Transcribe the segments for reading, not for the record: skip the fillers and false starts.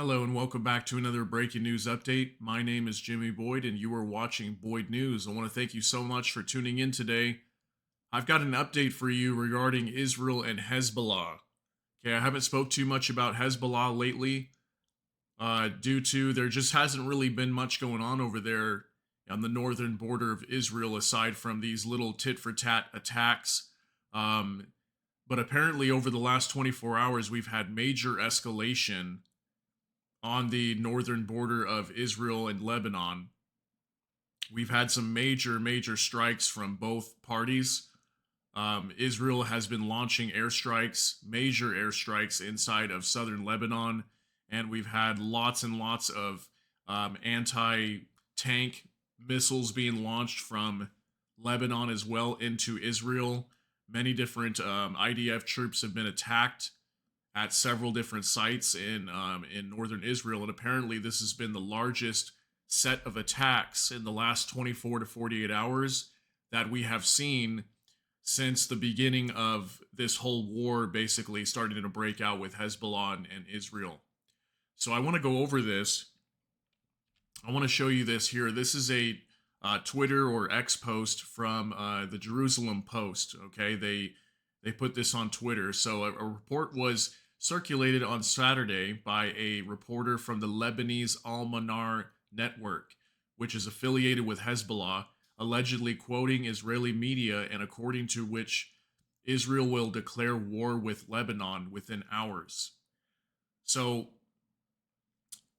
Hello and welcome back to another breaking news update. My name is Jimmy Boyd and you are watching Boyd News. I want to thank you so much for tuning in today. I've got an update for you regarding Israel and Hezbollah. Okay, I haven't spoke too much about Hezbollah lately due to there just hasn't really been much going on over there on the northern border of Israel aside from these little tit for tat attacks. Um, but apparently over the last 24 hours, we've had major escalation on the northern border of Israel and Lebanon. We've had some major strikes from both parties. Israel has been launching airstrikes, major airstrikes inside of southern Lebanon, and we've had lots and lots of anti tank missiles being launched from Lebanon as well into Israel. Many different IDF troops have been attacked at several different sites in northern Israel, and apparently this has been the largest set of attacks in the last 24 to 48 hours that we have seen since the beginning of this whole war, basically starting to break out with Hezbollah and Israel. So I want to go over this. I want to show you this here. This is a Twitter or X post from the Jerusalem Post. Okay, they put this on Twitter. So a report was circulated on Saturday by a reporter from the Lebanese Al Manar network, which is affiliated with Hezbollah, allegedly quoting Israeli media and according to which Israel will declare war with Lebanon within hours. So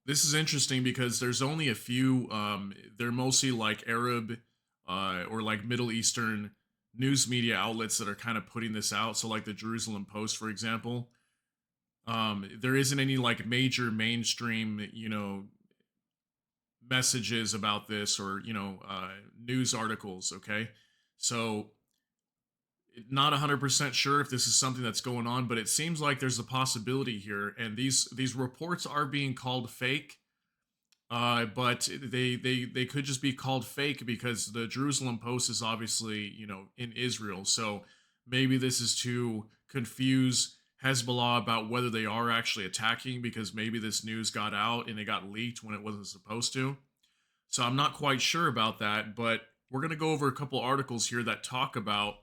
this is interesting because there's only a few, they're mostly like Arab or like Middle Eastern news media outlets that are kind of putting this out. So, like the Jerusalem Post, for example, there isn't any like major mainstream, messages about this or news articles. Okay, so not 100% sure if this is something that's going on, but it seems like there's a possibility here, and these reports are being called fake. But they could just be called fake because the Jerusalem Post is obviously in Israel, so maybe this is to confuse Hezbollah about whether they are actually attacking because maybe this news got out and it got leaked when it wasn't supposed to. So I'm not quite sure about that, but we're going to go over a couple articles here that talk about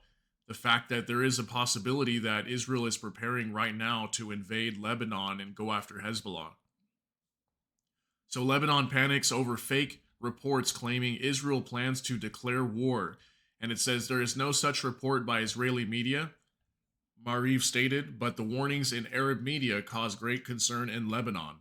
the fact that there is a possibility that Israel is preparing right now to invade Lebanon and go after Hezbollah. So Lebanon panics over fake reports claiming Israel plans to declare war. And it says there is no such report by Israeli media, Mariv stated, but the warnings in Arab media cause great concern in Lebanon.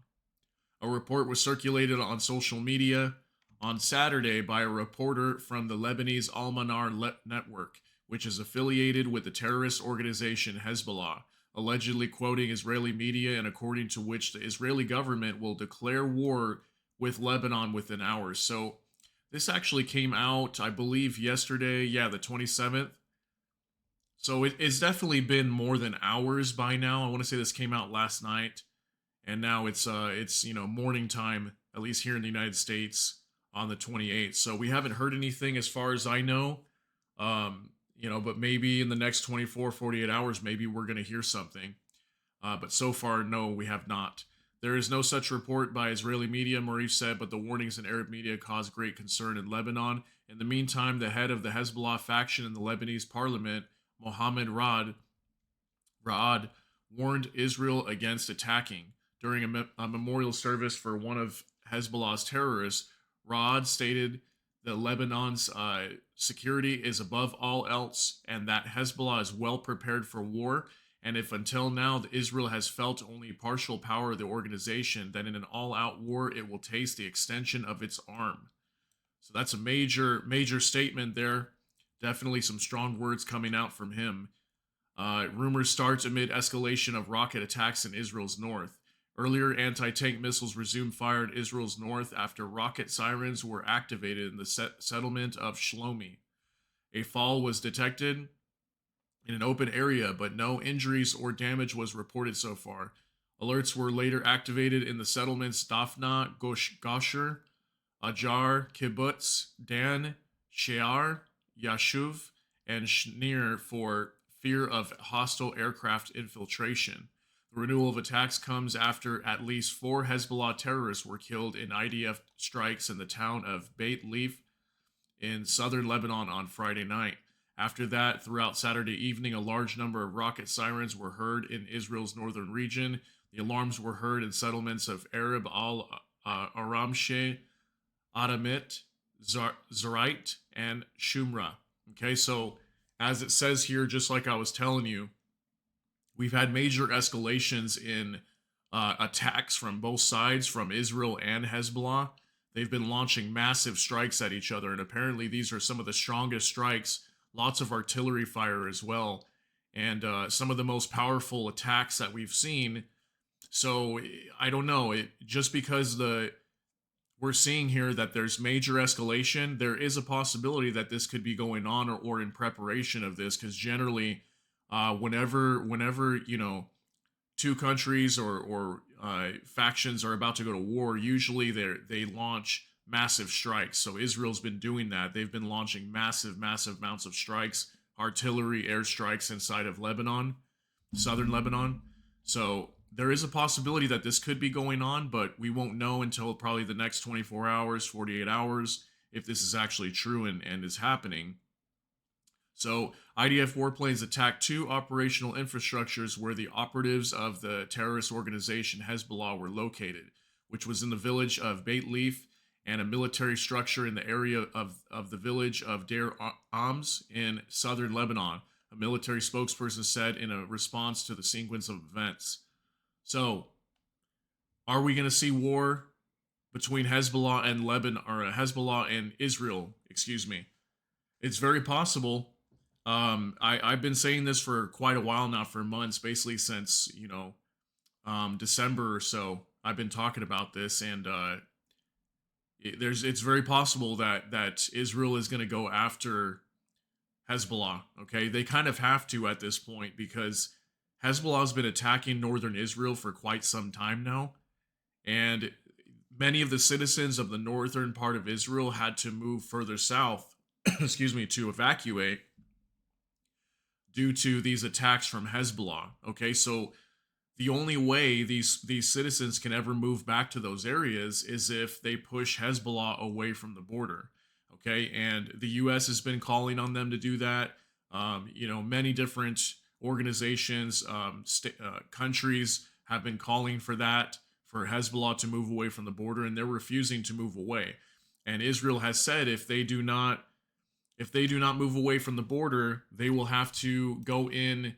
A report was circulated on social media on Saturday by a reporter from the Lebanese Al Manar network, which is affiliated with the terrorist organization Hezbollah, allegedly quoting Israeli media and according to which the Israeli government will declare war with Lebanon within hours. So this actually came out, I believe, yesterday. Yeah, the 27th. So it's definitely been more than hours by now. I want to say this came out last night, and now it's morning time, at least here in the United States, on the 28th. So we haven't heard anything as far as I know. But maybe in the next 24, 48 hours, maybe we're going to hear something. But so far, no, we have not. There is no such report by Israeli media, Marif said, but the warnings in Arab media cause great concern in Lebanon. In the meantime, the head of the Hezbollah faction in the Lebanese parliament, Mohammed Raad, warned Israel against attacking. During a memorial service for one of Hezbollah's terrorists, Raad stated that Lebanon's security is above all else and that Hezbollah is well prepared for war. And if until now Israel has felt only partial power of the organization, then in an all-out war it will taste the extension of its arm. So that's a major statement there. Definitely some strong words coming out from him. Rumors start amid escalation of rocket attacks in Israel's north. Earlier, anti-tank missiles resumed fire in Israel's north after rocket sirens were activated in the settlement of Shlomi. A fall was detected in an open area, but no injuries or damage was reported so far. Alerts were later activated in the settlements Dafna, Gosher, Ajar, Kibbutz, Dan, Shear, Yashuv, and Shnir for fear of hostile aircraft infiltration. The renewal of attacks comes after at least 4 Hezbollah terrorists were killed in IDF strikes in the town of Beit Leaf in southern Lebanon on Friday night. After that, throughout Saturday evening, a large number of rocket sirens were heard in Israel's northern region. The alarms were heard in settlements of Arab al Aramshe, Adamit, Zarait, and Shumra. Okay, so as it says here, just like I was telling you, we've had major escalations in attacks from both sides, from Israel and Hezbollah. They've been launching massive strikes at each other, and apparently these are some of the strongest strikes. Lots of artillery fire as well, and some of the most powerful attacks that we've seen. So I don't know. Just because we're seeing here that there's major escalation, there is a possibility that this could be going on, or in preparation of this, because generally, whenever two countries or factions are about to go to war, usually they launch massive strikes. So Israel's been doing that. They've been launching massive amounts of strikes, artillery, airstrikes inside of Lebanon, southern Lebanon. So there is a possibility that this could be going on, but we won't know until probably the next 24 hours, 48 hours, if this is actually true and is happening. So IDF warplanes attacked 2 operational infrastructures where the operatives of the terrorist organization Hezbollah were located, which was in the village of Beit Leaf, and a military structure in the area of the village of Deir Ams in southern Lebanon, a military spokesperson said in a response to the sequence of events. So, are we going to see war between Hezbollah and Lebanon, or Hezbollah and Israel? Excuse me. It's very possible. I've been saying this for quite a while now, for months, basically since December or so. I've been talking about this, and it's very possible that Israel is going to go after Hezbollah. Okay, they kind of have to at this point, because Hezbollah has been attacking northern Israel for quite some time now, and many of the citizens of the northern part of Israel had to move further south, excuse me, to evacuate due to these attacks from Hezbollah. Okay, so the only way these citizens can ever move back to those areas is if they push Hezbollah away from the border. Okay, and the U.S. has been calling on them to do that. Many different organizations, countries have been calling for that, for Hezbollah to move away from the border, and they're refusing to move away. And Israel has said if they do not move away from the border, they will have to go in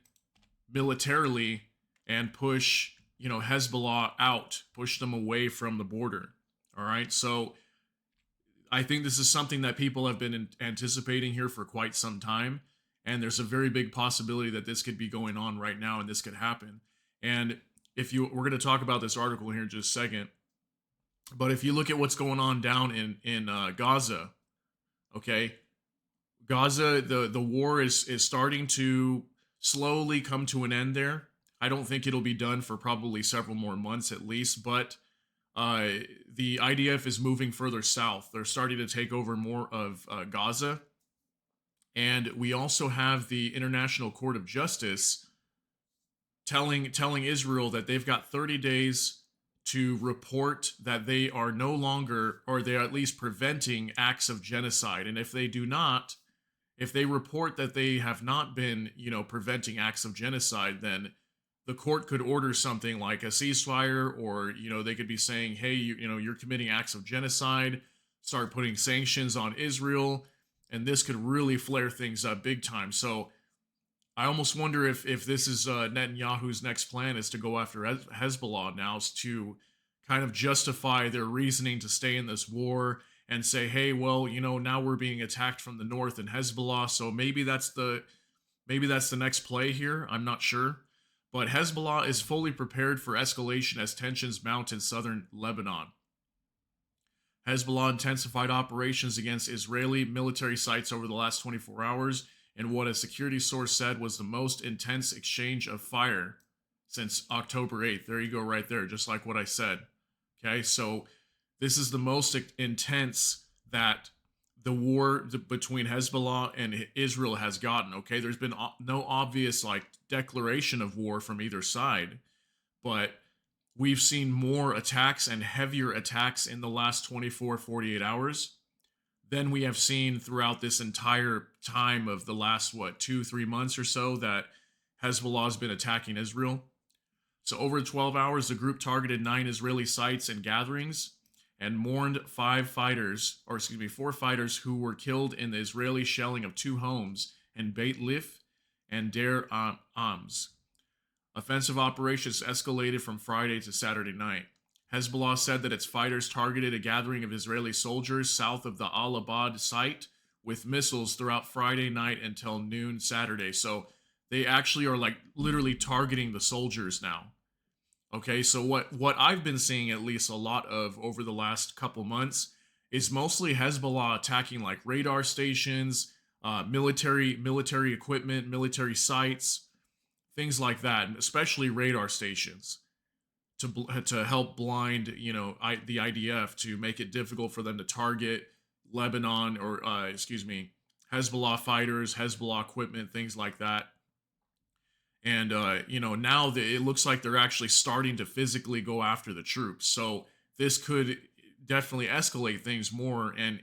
militarily and push, Hezbollah out, push them away from the border. All right. So I think this is something that people have been anticipating here for quite some time. And there's a very big possibility that this could be going on right now, and this could happen. And we're going to talk about this article here in just a second. But if you look at what's going on down in Gaza, okay, Gaza, the war is starting to slowly come to an end there. I don't think it'll be done for probably several more months at least, but the IDF is moving further south. They're starting to take over more of Gaza. And we also have the International Court of Justice telling Israel that they've got 30 days to report that they are no longer, or they're at least preventing acts of genocide. And if they do not, if they report that they have not been, preventing acts of genocide, then the court could order something like a ceasefire, or, they could be saying, hey, you're committing acts of genocide, start putting sanctions on Israel, and this could really flare things up big time. So I almost wonder if this is Netanyahu's next plan, is to go after Hezbollah now, to kind of justify their reasoning to stay in this war, and say, hey, well, now we're being attacked from the north in Hezbollah, so maybe that's the next play here. I'm not sure. But Hezbollah is fully prepared for escalation as tensions mount in southern Lebanon. Hezbollah intensified operations against Israeli military sites over the last 24 hours in what a security source said was the most intense exchange of fire since October 8th. There you go, right there, just like what I said. Okay, so this is the most intense that the war between Hezbollah and Israel has gotten. Okay, there's been no obvious declaration of war from either side, but we've seen more attacks and heavier attacks in the last 24, 48 hours than we have seen throughout this entire time of the last, what, 2, 3 months or so that Hezbollah has been attacking Israel. So, over 12 hours, the group targeted 9 Israeli sites and gatherings and mourned 4 fighters who were killed in the Israeli shelling of 2 homes in Beit Lif and Der Ams. Offensive operations escalated from Friday to Saturday night. Hezbollah said that its fighters targeted a gathering of Israeli soldiers south of the Al Abad site with missiles throughout Friday night until noon Saturday. So they actually are like literally targeting the soldiers now. Okay, so what I've been seeing at least a lot of over the last couple months is mostly Hezbollah attacking like radar stations, military equipment, military sites, things like that, and especially radar stations to help blind the IDF to make it difficult for them to target Lebanon or Hezbollah fighters, Hezbollah equipment, things like that. And now it looks like they're actually starting to physically go after the troops. So this could definitely escalate things more, and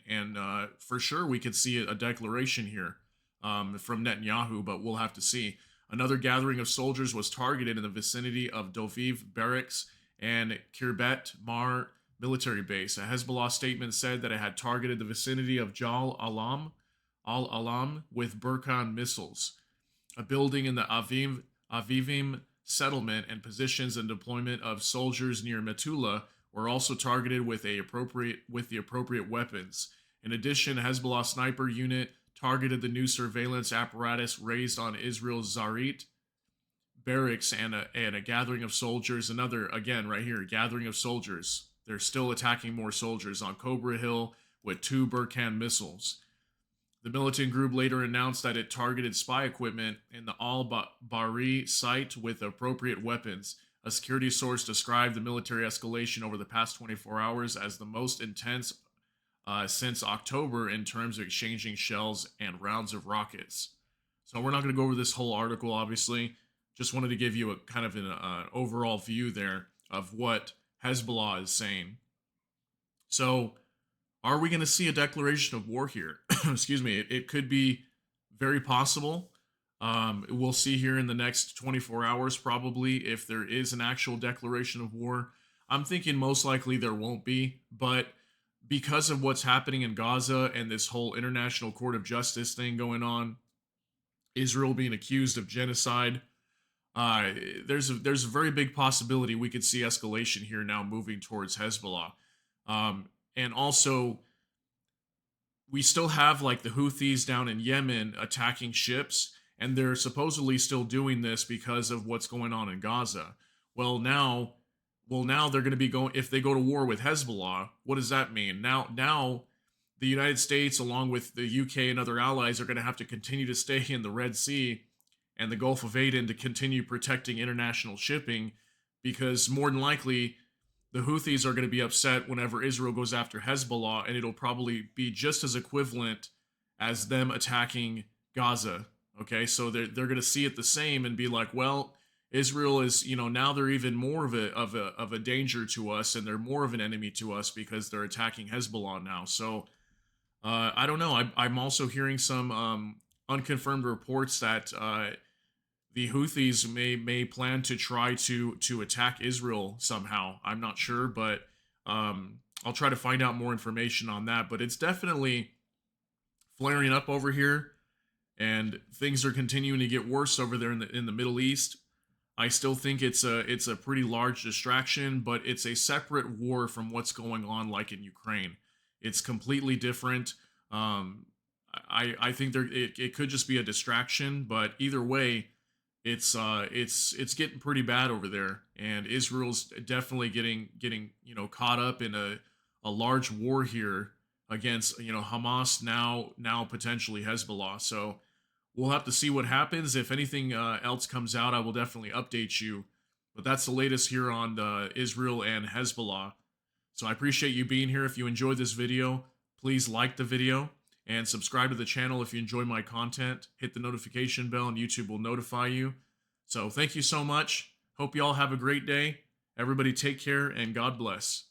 for sure we could see a declaration here from Netanyahu, but we'll have to see. Another gathering of soldiers was targeted in the vicinity of Doviv Barracks and Kirbet Mar military base. A Hezbollah statement said that it had targeted the vicinity of Al-Alam with Burkan missiles. A building in the Avivim settlement and positions and deployment of soldiers near Metula were also targeted with the appropriate weapons. In addition, Hezbollah sniper unit targeted the new surveillance apparatus raised on Israel's Zarit barracks and a gathering of soldiers. Another, again, right here, gathering of soldiers. They're still attacking more soldiers on Cobra Hill with 2 Burkan missiles. The militant group later announced that it targeted spy equipment in the Al-Bari site with appropriate weapons. A security source described the military escalation over the past 24 hours as the most intense since October in terms of exchanging shells and rounds of rockets. So we're not going to go over this whole article, obviously. Just wanted to give you a kind of an overall view there of what Hezbollah is saying. So are we going to see a declaration of war here? Excuse me. It could be very possible. We'll see here in the next 24 hours, probably, if there is an actual declaration of war. I'm thinking most likely there won't be, but because of what's happening in Gaza and this whole International Court of Justice thing going on, Israel being accused of genocide, there's a very big possibility we could see escalation here now moving towards Hezbollah. And also, we still have like the Houthis down in Yemen attacking ships, and they're supposedly still doing this because of what's going on in Gaza. Well, now they're going to be going, if they go to war with Hezbollah, what does that mean? Now the United States, along with the UK and other allies, are going to have to continue to stay in the Red Sea and the Gulf of Aden to continue protecting international shipping, because more than likely the Houthis are going to be upset whenever Israel goes after Hezbollah, and it'll probably be just as equivalent as them attacking Gaza. Okay, so they're going to see it the same and be like, well, Israel is, now they're even more of a danger to us, and they're more of an enemy to us because they're attacking Hezbollah now. So I don't know. I'm also hearing some unconfirmed reports that the Houthis may plan to try to attack Israel somehow. I'm not sure, but I'll try to find out more information on that. But it's definitely flaring up over here, and things are continuing to get worse over there in the Middle East. I still think it's a pretty large distraction, but it's a separate war from what's going on, like in Ukraine. It's completely different. I think it could just be a distraction, but either way, it's getting pretty bad over there, and Israel's definitely getting caught up in a large war here against Hamas, now potentially Hezbollah. So we'll have to see what happens. If anything else comes out, I will definitely update you. But that's the latest here on Israel and Hezbollah. So I appreciate you being here. If you enjoyed this video, please like the video and subscribe to the channel if you enjoy my content. Hit the notification bell and YouTube will notify you. So thank you so much. Hope y'all have a great day. Everybody take care and God bless.